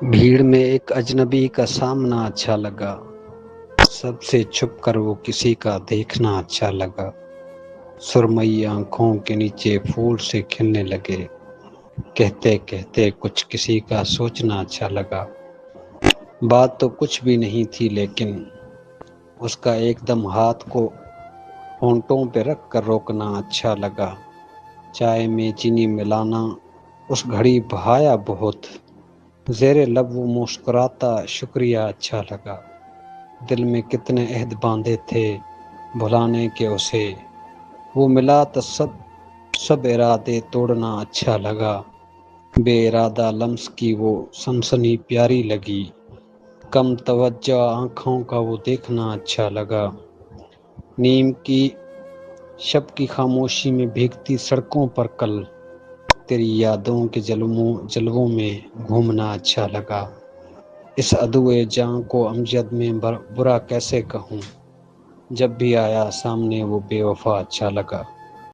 بھیڑ میں ایک اجنبی کا سامنا اچھا لگا، سب سے چھپ کر وہ کسی کا دیکھنا اچھا لگا۔ سرمئی آنکھوں کے نیچے پھول سے کھلنے لگے، کہتے کہتے کچھ کسی کا سوچنا اچھا لگا۔ بات تو کچھ بھی نہیں تھی لیکن اس کا ایک دم ہاتھ کو ہونٹوں پہ رکھ کر روکنا اچھا لگا۔ چائے میں چینی ملانا اس گھڑی بہایا بہت، زیر لب وہ مسکراتا شکریہ اچھا لگا۔ دل میں کتنے عہد باندھے تھے بھلانے کے اسے، وہ ملا تو سب ارادے توڑنا اچھا لگا۔ بے ارادہ لمس کی وہ سنسنی پیاری لگی، کم توجہ آنکھوں کا وہ دیکھنا اچھا لگا۔ نیم کی شب کی خاموشی میں بھیگتی سڑکوں پر کل تیری یادوں کے جلووں میں گھومنا اچھا لگا۔ اس عدوِ جاں کو امجد میں برا کیسے کہوں، جب بھی آیا سامنے وہ بے وفا اچھا لگا۔